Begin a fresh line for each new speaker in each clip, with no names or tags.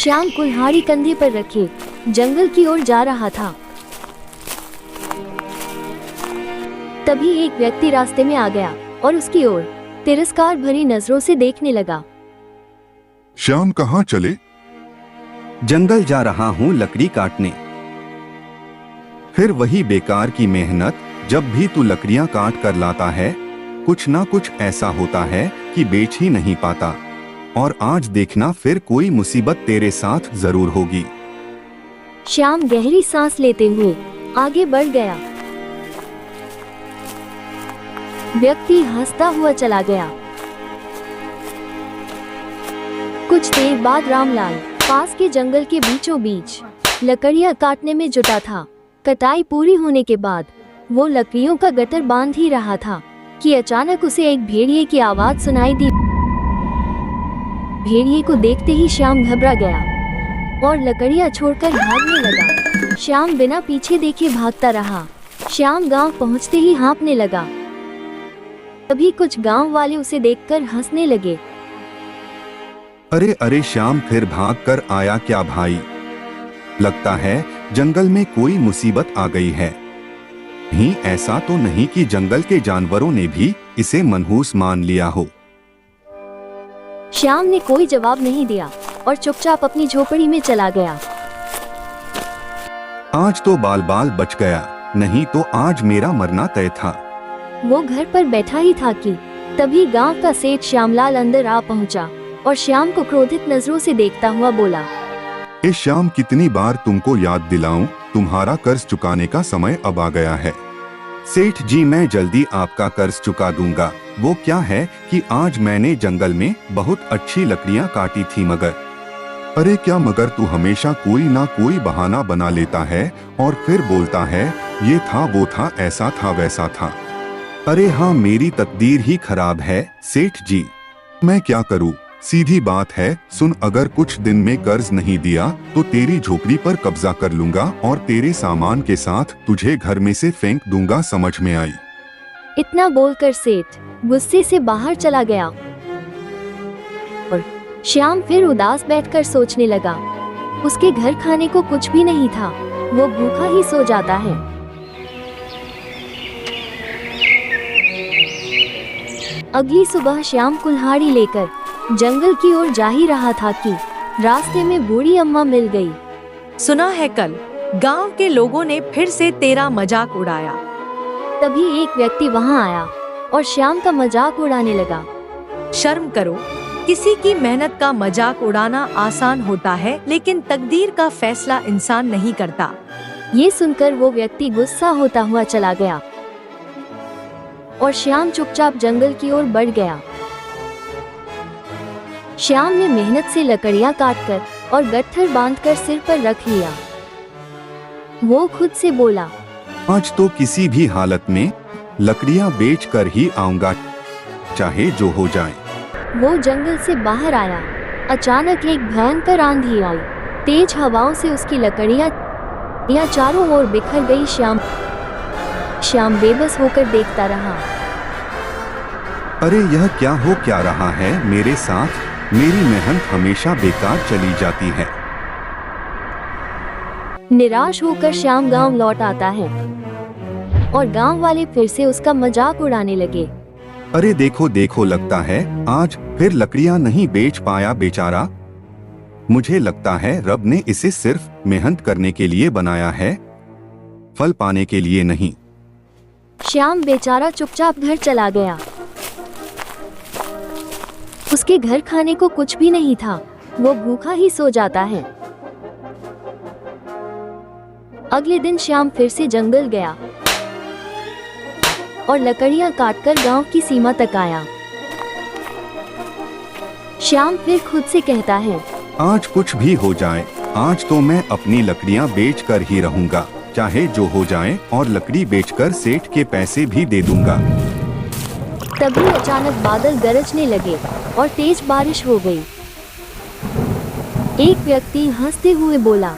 श्याम कुल्हाड़ी कंधे पर रखे जंगल की ओर जा रहा था। तभी एक व्यक्ति रास्ते में आ गया और उसकी ओर तिरस्कार भरी नजरों से देखने लगा।
श्याम कहाँ चले?
जंगल जा रहा हूँ लकड़ी काटने। फिर वही बेकार की मेहनत। जब भी तू लकड़ियाँ काट कर लाता है कुछ ना कुछ ऐसा होता है कि बेच ही नहीं पाता। और आज देखना फिर कोई मुसीबत तेरे साथ जरूर होगी।
श्याम गहरी सांस लेते हुए आगे बढ़ गया। व्यक्ति हंसता हुआ चला गया। कुछ देर बाद रामलाल पास के जंगल के बीचों बीच लकड़ियां काटने में जुटा था। कटाई पूरी होने के बाद वो लकड़ियों का गट्ठर बांध ही रहा था कि अचानक उसे एक भेड़िए की आवाज सुनाई दी। भेड़िए को देखते ही श्याम घबरा गया और लकड़ियां छोड़कर भागने लगा। श्याम बिना पीछे देखे भागता रहा। श्याम गांव पहुंचते ही हाँफने लगा। तभी कुछ गांव वाले उसे देखकर हंसने लगे।
अरे अरे श्याम फिर भाग कर आया क्या भाई? लगता है जंगल में कोई मुसीबत आ गई है। नहीं ऐसा तो नहीं कि जंगल के जानवरों ने भी इसे मनहूस मान लिया हो।
श्याम ने कोई जवाब नहीं दिया और चुपचाप अपनी झोपड़ी में चला गया।
आज तो बाल बाल बच गया, नहीं तो आज मेरा मरना तय था।
वो घर पर बैठा ही था कि तभी गांव का सेठ श्यामलाल अंदर आ पहुंचा और श्याम को क्रोधित नजरों से देखता हुआ बोला,
ए श्याम, कितनी बार तुमको याद दिलाऊं, तुम्हारा कर्ज चुकाने का समय अब आ गया है।
सेठ जी मैं जल्दी आपका कर्ज चुका दूंगा। वो क्या है कि आज मैंने जंगल में बहुत अच्छी लकड़ियां काटी थी मगर।
अरे क्या मगर, तू हमेशा कोई ना कोई बहाना बना लेता है और फिर बोलता है ये था वो था ऐसा था वैसा था।
अरे हाँ मेरी तकदीर ही खराब है सेठ जी।
मैं क्या करूँ? सीधी बात है, सुन, अगर कुछ दिन में कर्ज नहीं दिया तो तेरी झोपड़ी पर कब्जा कर लूंगा और तेरे सामान के साथ तुझे घर में से फेंक दूंगा, समझ में आई?
इतना बोलकर सेठ गुस्से से बाहर चला गया और श्याम फिर उदास बैठकर सोचने लगा। उसके घर खाने को कुछ भी नहीं था, वो भूखा ही सो जाता है। अगली सुबह श्याम कुल्हाड़ी लेकर जंगल की ओर जा ही रहा था कि रास्ते में बूढ़ी अम्मा मिल गई।
सुना है कल गांव के लोगों ने फिर से तेरा मजाक उड़ाया।
तभी एक व्यक्ति वहां आया और श्याम का मजाक उड़ाने लगा।
शर्म करो, किसी की मेहनत का मजाक उड़ाना आसान होता है लेकिन तकदीर का फैसला इंसान नहीं करता।
ये सुनकर वो व्यक्ति गुस्सा होता हुआ चला गया और श्याम चुपचाप जंगल की ओर बढ़ गया। श्याम ने मेहनत से लकड़ियां काटकर और गट्ठर बांधकर सिर पर रख लिया। वो खुद से बोला,
आज तो किसी भी हालत में लकड़ियां बेच कर ही आऊंगा, चाहे जो हो जाए।
वो जंगल से बाहर आया। अचानक एक भयंकर आंधी आई। तेज हवाओं से उसकी लकड़ियां चारों ओर बिखर गई। श्याम बेबस होकर देखता रहा।
अरे यह क्या रहा है मेरे साथ? मेरी मेहनत हमेशा बेकार चली जाती है।
निराश होकर श्याम गांव लौट आता है और गांव वाले फिर से उसका मजाक उड़ाने लगे।
अरे देखो देखो, लगता है आज फिर लकड़ियां नहीं बेच पाया बेचारा। मुझे लगता है रब ने इसे सिर्फ मेहनत करने के लिए बनाया है, फल पाने के लिए नहीं।
श्याम बेचारा चुपचाप घर चला गया। उसके घर खाने को कुछ भी नहीं था, वो भूखा ही सो जाता है। अगले दिन श्याम फिर से जंगल गया और लकड़ियां काटकर गांव की सीमा तक आया। श्याम फिर खुद से कहता है,
आज कुछ भी हो जाए, आज तो मैं अपनी लकड़ियां बेच कर ही रहूंगा, चाहे जो हो जाए, और लकड़ी बेचकर सेठ के पैसे भी दे दूंगा।
तभी अचानक बादल गरजने लगे और तेज बारिश हो गई। एक व्यक्ति हंसते हुए बोला,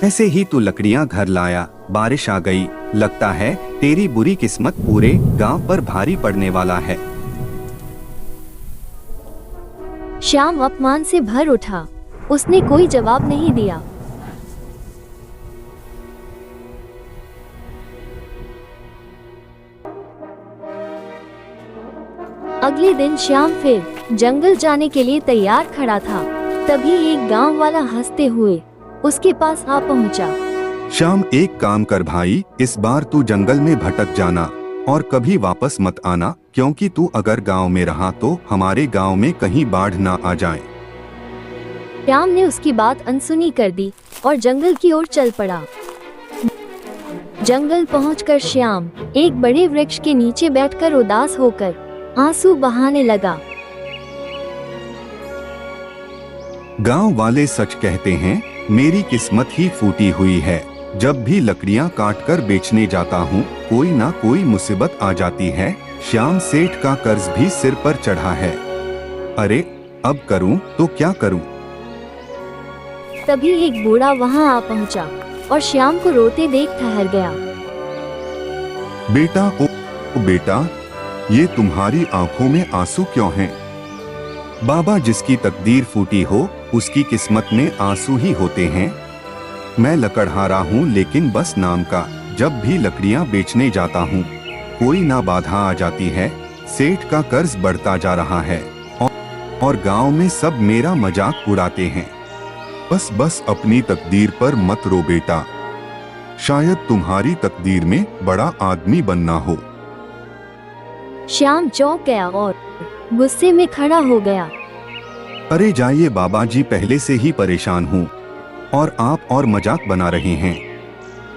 ऐसे ही तू लकड़ियां घर लाया, बारिश आ गई, लगता है तेरी बुरी किस्मत पूरे गांव पर भारी पड़ने वाला है।
श्याम अपमान से भर उठा उसने कोई जवाब नहीं दिया। अगले दिन श्याम फिर जंगल जाने के लिए तैयार खड़ा था। तभी एक गांव वाला हंसते हुए उसके पास आ पहुंचा।
श्याम, एक काम कर भाई, इस बार तू जंगल में भटक जाना और कभी वापस मत आना, क्योंकि तू अगर गांव में रहा तो हमारे गांव में कहीं बाढ़ ना आ जाए।
श्याम ने उसकी बात अनसुनी कर दी और जंगल की ओर चल पड़ा। जंगल पहुंचकर श्याम एक बड़े वृक्ष के नीचे बैठकर उदास होकर आंसू बहाने लगा।
गांव वाले सच कहते हैं, मेरी किस्मत ही फूटी हुई है। जब भी लकड़ियां काटकर बेचने जाता हूँ कोई ना कोई मुसीबत आ जाती है। श्याम सेठ का कर्ज भी सिर पर चढ़ा है। अरे अब करूँ तो क्या करूँ?
तभी एक बूढ़ा वहां आ पहुंचा और श्याम को रोते देख ठहर गया।
बेटा, ओ बेटा, ये तुम्हारी आंखों में आंसू क्यों हैं?
बाबा, जिसकी तकदीर फूटी हो उसकी किस्मत में आंसू ही होते हैं। मैं लकड़हारा हूँ, लेकिन बस नाम का। जब भी लकड़ियाँ बेचने जाता हूँ कोई ना बाधा आ जाती है। सेठ का कर्ज बढ़ता जा रहा है और गांव में सब मेरा मजाक उड़ाते हैं।
बस बस अपनी तकदीर पर मत रो बेटा, शायद तुम्हारी तकदीर में बड़ा आदमी बनना हो।
श्याम चौंक गया और गुस्से में खड़ा हो गया।
अरे जाइए बाबा जी, पहले से ही परेशान हूँ और आप और मजाक बना रहे हैं।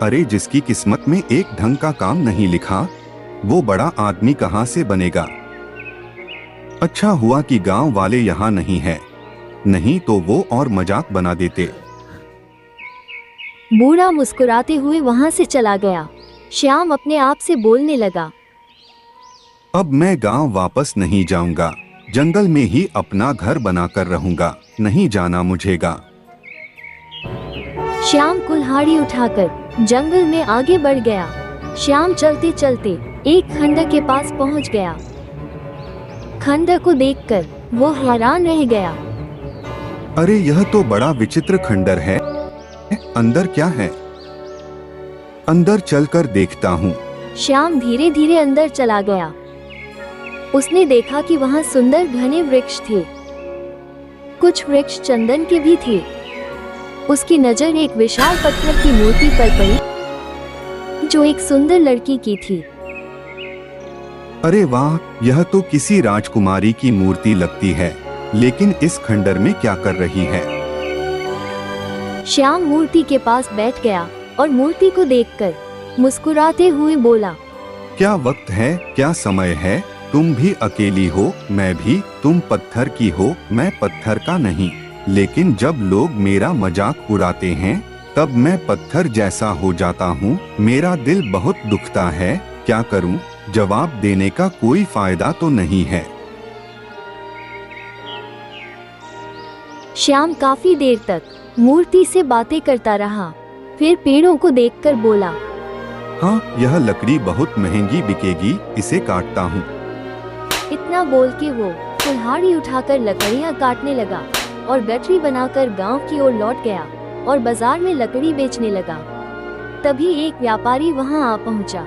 अरे जिसकी किस्मत में एक ढंग का काम नहीं लिखा वो बड़ा आदमी कहाँ से बनेगा? अच्छा हुआ कि गांव वाले यहाँ नहीं है, नहीं तो वो और मजाक बना देते।
बूढ़ा मुस्कुराते हुए वहां से चला गया। श्याम अपने आप से बोलने लगा,
अब मैं गांव वापस नहीं जाऊंगा, जंगल में ही अपना घर बनाकर रहूंगा, नहीं जाना मुझेगा।
श्याम कुल्हाड़ी उठाकर जंगल में आगे बढ़ गया। श्याम चलते चलते एक खंडर के पास पहुंच गया। खंडर को देखकर वो हैरान रह गया।
अरे यह तो बड़ा विचित्र खंडर है, अंदर क्या है? अंदर चलकर देखता हूँ।
श्याम धीरे धीरे अंदर चला गया। उसने देखा कि वहाँ सुंदर घने वृक्ष थे, कुछ वृक्ष चंदन के भी थे। उसकी नजर एक विशाल पत्थर की मूर्ति पर पड़ी जो एक सुंदर लड़की की थी।
अरे वाह, यह तो किसी राजकुमारी की मूर्ति लगती है, लेकिन इस खंडर में क्या कर रही है?
श्याम मूर्ति के पास बैठ गया और मूर्ति को देखकर मुस्कुराते हुए बोला,
क्या वक्त है, क्या समय है? तुम भी अकेली हो, मैं भी। तुम पत्थर की हो, मैं पत्थर का नहीं। लेकिन जब लोग मेरा मजाक उड़ाते हैं तब मैं पत्थर जैसा हो जाता हूँ। मेरा दिल बहुत दुखता है, क्या करूँ? जवाब देने का कोई फायदा तो नहीं है।
श्याम काफी देर तक मूर्ति से बातें करता रहा, फिर पेड़ों को देखकर बोला,
हाँ, यह लकड़ी बहुत महंगी बिकेगी, इसे काटता हूँ।
इतना बोल के वो कुल्हाड़ी उठाकर लकड़ियां काटने लगा और गठरी बनाकर गांव की ओर लौट गया और बाजार में लकड़ी बेचने लगा। तभी एक व्यापारी वहां आ पहुंचा।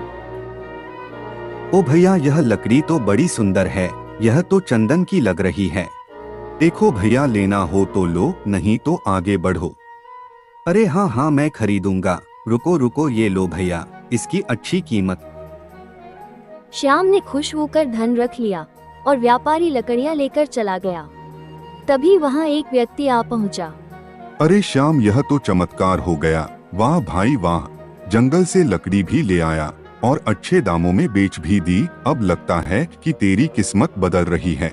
ओ भैया, यह लकड़ी तो बड़ी सुंदर है, यह तो चंदन की लग रही है। देखो भैया, लेना हो तो लो, नहीं तो आगे बढ़ो। अरे हाँ हाँ, मैं खरीदूंगा। रुको रुको, ये लो भैया, इसकी अच्छी कीमत।
श्याम ने खुश होकर धन रख लिया और व्यापारी लकड़ियां लेकर चला गया। तभी वहां एक व्यक्ति आ पहुंचा।
अरे श्याम, यह तो चमत्कार हो गया। वाह भाई वाह, जंगल से लकड़ी भी ले आया और अच्छे दामों में बेच भी दी। अब लगता है कि तेरी किस्मत बदल रही है।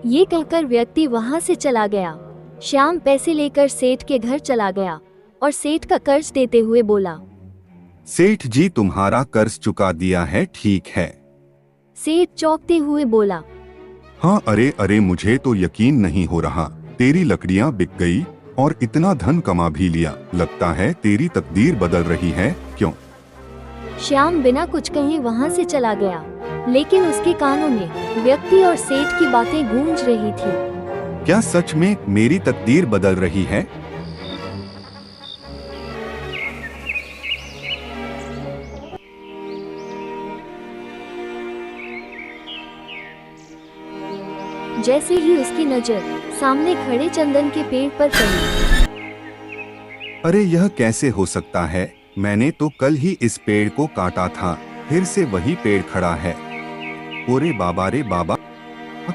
ये कहकर व्यक्ति वहां से चला गया। श्याम पैसे लेकर सेठ के घर चला गया और सेठ का कर्ज देते हुए बोला,
सेठ जी, तुम्हारा कर्ज चुका दिया है, ठीक है।
सेठ चौंकते हुए बोला,
हाँ, अरे अरे, मुझे तो यकीन नहीं हो रहा। तेरी लकड़ियाँ बिक गई और इतना धन कमा भी लिया। लगता है तेरी तकदीर बदल रही है, क्यों?
श्याम बिना कुछ कहे वहां से चला गया, लेकिन उसके कानों में व्यक्ति और सेठ की बातें गूंज रही थी।
क्या सच में मेरी तकदीर बदल रही है?
जैसे ही उसकी नजर सामने खड़े चंदन के पेड़ पर पड़ी।
अरे यह कैसे हो सकता है? मैंने तो कल ही इस पेड़ को काटा था, फिर से वही पेड़ खड़ा है। ओरे बाबा रे बाबा,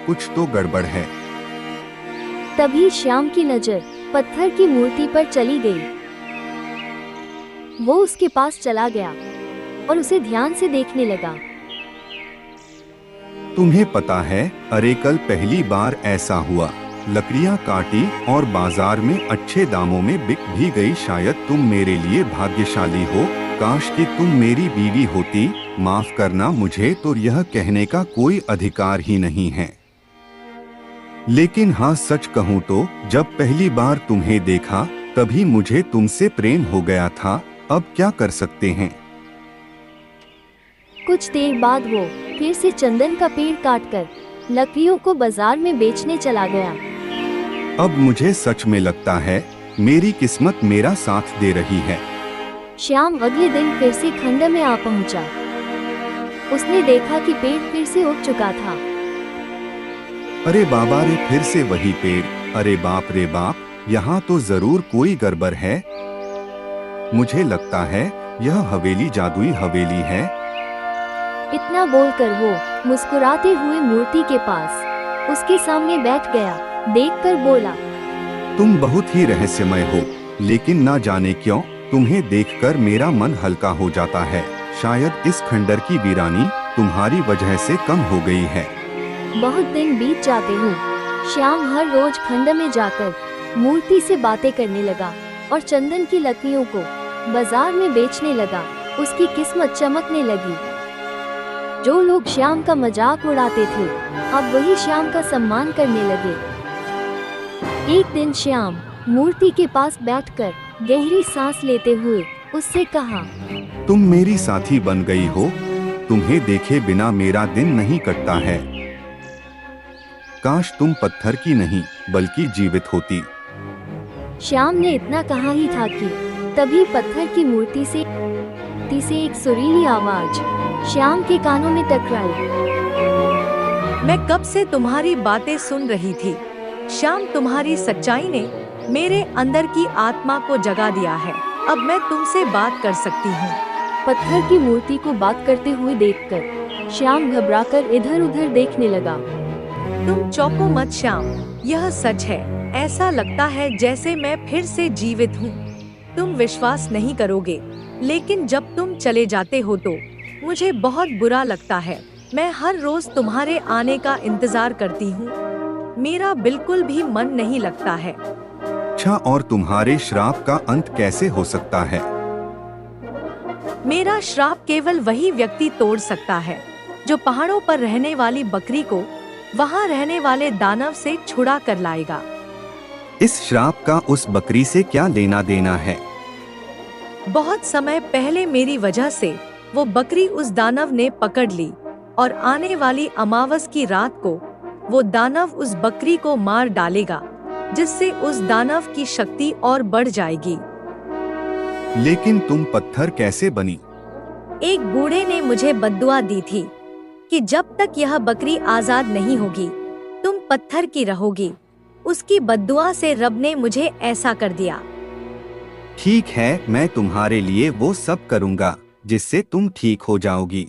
कुछ तो गड़बड़ है।
तभी श्याम की नजर पत्थर की मूर्ति पर चली गई। वो उसके पास चला गया और उसे ध्यान से देखने लगा।
तुम्हें पता है, अरे कल पहली बार ऐसा हुआ। लकड़ियां काटी और बाजार में अच्छे दामों में बिक भी गई। शायद तुम मेरे लिए भाग्यशाली हो। काश कि तुम मेरी बीवी होती। माफ करना, मुझे तो यह कहने का कोई अधिकार ही नहीं है। लेकिन हाँ, सच कहूँ तो जब पहली बार तुम्हें देखा तभी मुझे तुमसे प्रेम हो गया था। अब क्या कर सकते हैं।
कुछ देर बाद वो फिर से चंदन का पेड़ काटकर लकड़ियों को बाजार में बेचने चला गया।
अब मुझे सच में लगता है मेरी किस्मत मेरा साथ दे रही है।
श्याम अगले दिन फिर से खंड में आ पहुंचा। उसने देखा कि पेड़ फिर से उग चुका था।
अरे बाबा रे, फिर से वही पेड़। अरे बाप रे बाप, यहाँ तो जरूर कोई गड़बड़ है। मुझे लगता है यह हवेली जादुई हवेली है।
इतना बोलकर वो मुस्कुराते हुए मूर्ति के पास उसके सामने बैठ गया। देखकर बोला,
तुम बहुत ही रहस्यमय हो, लेकिन ना जाने क्यों तुम्हें देखकर मेरा मन हल्का हो जाता है। शायद इस खंडर की वीरानी तुम्हारी वजह से कम हो गई है।
बहुत दिन बीत जाते हैं। श्याम हर रोज खंड में जाकर मूर्ति से बातें करने लगा और चंदन की लकड़ियों को बाजार में बेचने लगा। उसकी किस्मत चमकने लगी। जो लोग श्याम का मजाक उड़ाते थे, अब वही श्याम का सम्मान करने लगे। एक दिन श्याम मूर्ति के पास बैठकर गहरी सांस लेते हुए उससे कहा,
तुम मेरी साथी बन गई हो। तुम्हें देखे बिना मेरा दिन नहीं कटता है। काश तुम पत्थर की नहीं बल्कि जीवित होती।
श्याम ने इतना कहा ही था कि तभी पत्थर की मूर्ति से एक सुरीली आवाज श्याम के कानों में टकराई।
मैं कब से तुम्हारी बातें सुन रही थी। श्याम, तुम्हारी सच्चाई ने मेरे अंदर की आत्मा को जगा दिया है। अब मैं तुमसे बात कर सकती हूँ।
पत्थर की मूर्ति को बात करते हुए देखकर श्याम घबराकर इधर उधर देखने लगा।
तुम चौंको मत श्याम, यह सच है। ऐसा लगता है जैसे मैं फिर से जीवित हूँ। तुम विश्वास नहीं करोगे, लेकिन जब तुम चले जाते हो तो मुझे बहुत बुरा लगता है। मैं हर रोज तुम्हारे आने का इंतजार करती हूँ। मेरा बिल्कुल भी मन नहीं लगता है।
अच्छा, और तुम्हारे श्राप का अंत कैसे हो सकता है?
मेरा श्राप केवल वही व्यक्ति तोड़ सकता है जो पहाड़ों पर रहने वाली बकरी को वहाँ रहने वाले दानव से छुड़ा कर लाएगा।
इस श्राप का उस बकरी से क्या लेना देना है?
बहुत समय पहले मेरी वजह से वो बकरी उस दानव ने पकड़ ली और आने वाली अमावस की रात को वो दानव उस बकरी को मार डालेगा, जिससे उस दानव की शक्ति और बढ़ जाएगी।
लेकिन तुम पत्थर कैसे बनी?
एक बूढ़े ने मुझे बद्दुआ दी थी कि जब तक यह बकरी आजाद नहीं होगी तुम पत्थर की रहोगी। उसकी बद्दुआ से रब ने मुझे ऐसा कर दिया।
ठीक है, मैं तुम्हारे लिए वो सब करूँगा जिससे तुम ठीक हो जाओगी।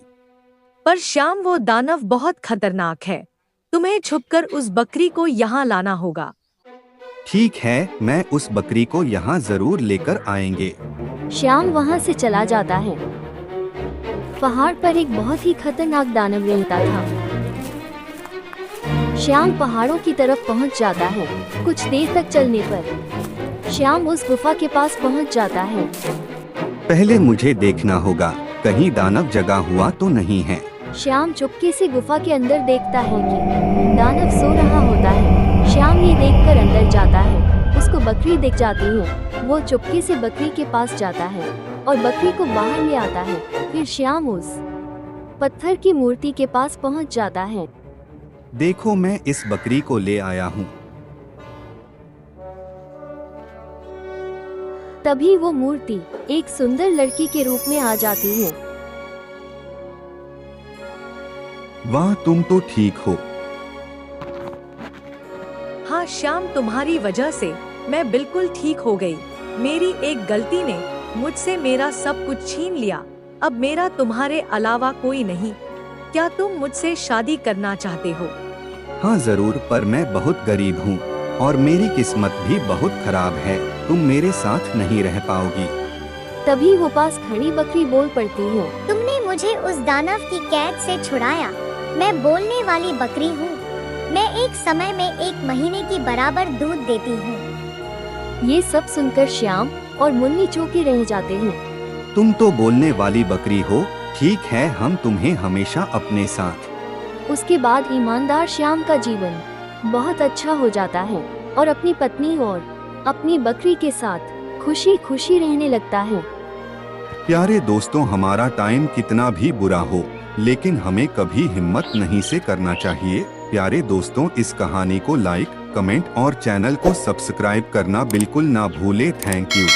पर श्याम, वो दानव बहुत खतरनाक है। तुम्हें छुपकर उस बकरी को यहाँ लाना होगा।
ठीक है, मैं उस बकरी को यहाँ जरूर लेकर आएंगे।
श्याम वहाँ से चला जाता है। पहाड़ पर एक बहुत ही खतरनाक दानव रहता था। श्याम पहाड़ों की तरफ पहुँच जाता है। कुछ देर तक चलने पर श्याम उस गुफा के पास पहुँच जाता है।
पहले मुझे देखना होगा कहीं दानव जगा हुआ तो नहीं है।
श्याम चुपके से गुफा के अंदर देखता है कि दानव सो रहा होता है। श्याम ये देखकर अंदर जाता है। उसको बकरी दिख जाती है। वो चुपके से बकरी के पास जाता है और बकरी को बाहर ले आता है। फिर श्याम उस पत्थर की मूर्ति के पास पहुंच जाता है।
देखो, मैं इस बकरी को ले आया हूँ।
तभी वो मूर्ति एक सुंदर लड़की के रूप में आ जाती है।
वाह, तुम तो ठीक हो।
हाँ श्याम, तुम्हारी वजह से मैं बिल्कुल ठीक हो गई। मेरी एक गलती ने मुझसे मेरा सब कुछ छीन लिया। अब मेरा तुम्हारे अलावा कोई नहीं। क्या तुम मुझसे शादी करना चाहते हो?
हाँ जरूर, पर मैं बहुत गरीब हूँ और मेरी किस्मत भी बहुत खराब है। तुम मेरे साथ नहीं रह पाओगी।
तभी वो पास खड़ी बकरी बोल पड़ती है।
तुमने मुझे उस दानव की कैद से छुड़ाया। मैं बोलने वाली बकरी हूँ। मैं एक समय में 1 महीने की बराबर दूध देती हूँ।
ये सब सुनकर श्याम और मुन्नी चौंके रह जाते हैं।
तुम तो बोलने वाली बकरी हो। ठीक है, हम तुम्हें हमेशा अपने साथ।
उसके बाद ईमानदार श्याम का जीवन बहुत अच्छा हो जाता है और अपनी पत्नी और अपनी बकरी के साथ खुशी खुशी रहने लगता है।
प्यारे दोस्तों, हमारा टाइम कितना भी बुरा हो, लेकिन हमें कभी हिम्मत नहीं से करना चाहिए। प्यारे दोस्तों, इस कहानी को लाइक, कमेंट और चैनल को सब्सक्राइब करना बिल्कुल ना भूले। Thank you.